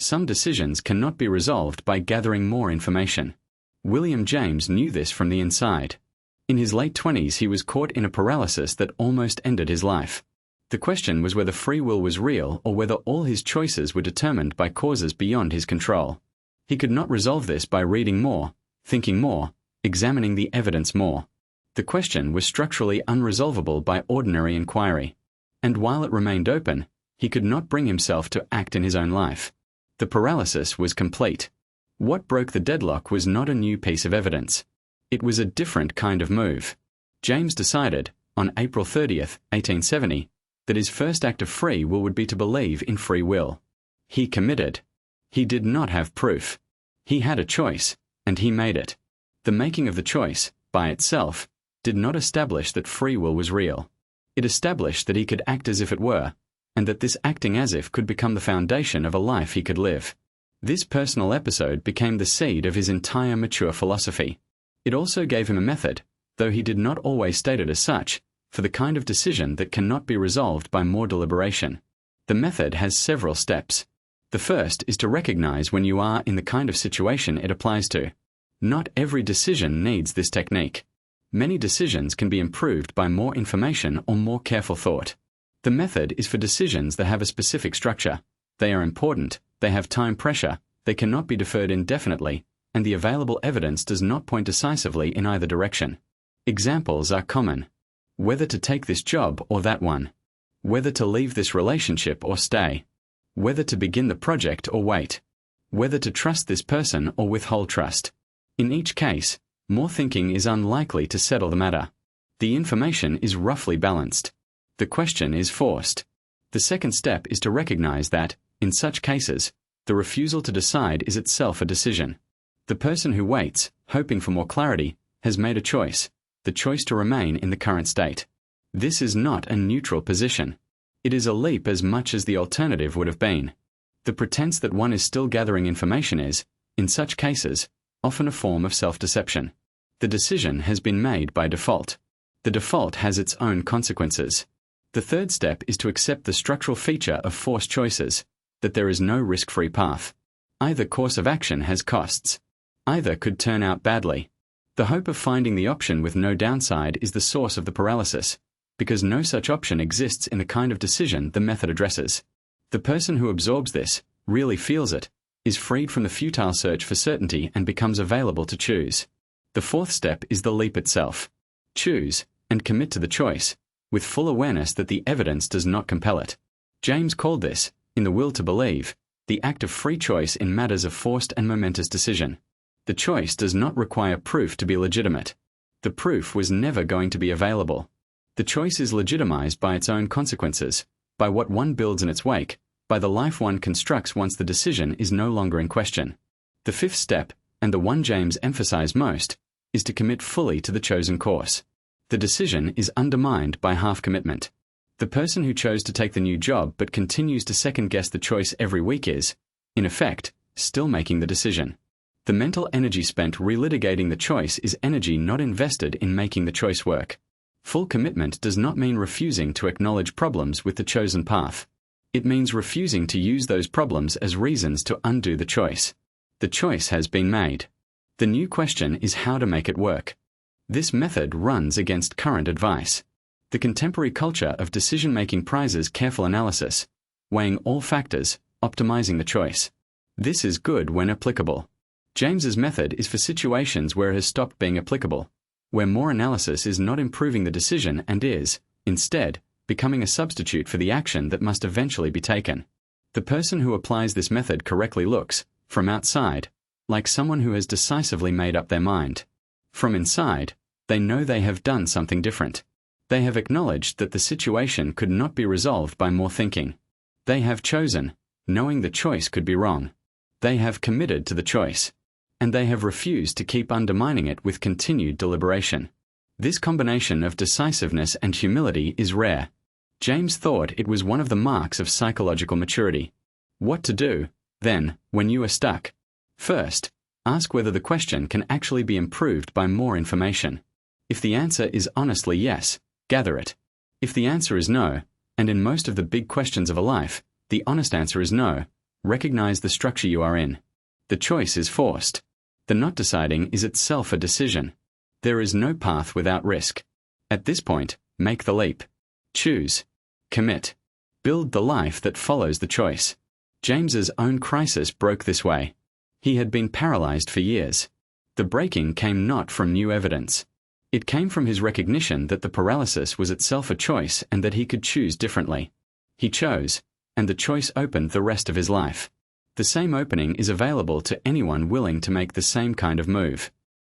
Some decisions cannot be resolved by gathering more information. William James knew this from the inside. In his late 20s, he was caught in a paralysis that almost ended his life. The question was whether free will was real or whether all his choices were determined by causes beyond his control. He could not resolve this by reading more, thinking more, examining the evidence more. The question was structurally unresolvable by ordinary inquiry. And while it remained open, he could not bring himself to act in his own life. The paralysis was complete. What broke the deadlock was not a new piece of evidence. It was a different kind of move. James decided, on April 30th, 1870, that his first act of free will would be to believe in free will. He committed. He did not have proof. He had a choice, and he made it. The making of the choice, by itself, did not establish that free will was real. It established that he could act as if it were, and that this acting as if could become the foundation of a life he could live. This personal episode became the seed of his entire mature philosophy. It also gave him a method, though he did not always state it as such, for the kind of decision that cannot be resolved by more deliberation. The method has several steps. The first is to recognize when you are in the kind of situation it applies to. Not every decision needs this technique. Many decisions can be improved by more information or more careful thought. The method is for decisions that have a specific structure. They are important, they have time pressure, they cannot be deferred indefinitely, and the available evidence does not point decisively in either direction. Examples are common. Whether to take this job or that one. Whether to leave this relationship or stay. Whether to begin the project or wait. Whether to trust this person or withhold trust. In each case, more thinking is unlikely to settle the matter. The information is roughly balanced. The question is forced. The second step is to recognize that, in such cases, the refusal to decide is itself a decision. The person who waits, hoping for more clarity, has made a choice, the choice to remain in the current state. This is not a neutral position. It is a leap as much as the alternative would have been. The pretense that one is still gathering information is, in such cases, often a form of self-deception. The decision has been made by default. The default has its own consequences. The third step is to accept the structural feature of forced choices, that there is no risk-free path. Either course of action has costs. Either could turn out badly. The hope of finding the option with no downside is the source of the paralysis, because no such option exists in the kind of decision the method addresses. The person who absorbs this, really feels it, is freed from the futile search for certainty and becomes available to choose. The fourth step is the leap itself. Choose, and commit to the choice, with full awareness that the evidence does not compel it. James called this, in the will to believe, the act of free choice in matters of forced and momentous decision. The choice does not require proof to be legitimate. The proof was never going to be available. The choice is legitimized by its own consequences, by what one builds in its wake, by the life one constructs once the decision is no longer in question. The fifth step, and the one James emphasized most, is to commit fully to the chosen course. The decision is undermined by half commitment. The person who chose to take the new job but continues to second-guess the choice every week is, in effect, still making the decision. The mental energy spent relitigating the choice is energy not invested in making the choice work. Full commitment does not mean refusing to acknowledge problems with the chosen path. It means refusing to use those problems as reasons to undo the choice. The choice has been made. The new question is how to make it work. This method runs against current advice. The contemporary culture of decision-making prizes careful analysis, weighing all factors, optimizing the choice. This is good when applicable. James's method is for situations where it has stopped being applicable, where more analysis is not improving the decision and is, instead, becoming a substitute for the action that must eventually be taken. The person who applies this method correctly looks, from outside, like someone who has decisively made up their mind. From inside, they know they have done something different. They have acknowledged that the situation could not be resolved by more thinking. They have chosen, knowing the choice could be wrong. They have committed to the choice. And they have refused to keep undermining it with continued deliberation. This combination of decisiveness and humility is rare. James thought it was one of the marks of psychological maturity. What to do, then, when you are stuck? First, ask whether the question can actually be improved by more information. If the answer is honestly yes, gather it. If the answer is no, and in most of the big questions of a life, the honest answer is no, Recognize the structure you are in. The choice is forced. The not deciding is itself a decision. There is no path without risk. At this point, make the leap. Choose. Commit. Build the life that follows the choice. James's own crisis broke this way. He had been paralyzed for years. The breaking came not from new evidence. It came from his recognition that the paralysis was itself a choice and that he could choose differently. He chose, and the choice opened the rest of his life. The same opening is available to anyone willing to make the same kind of move.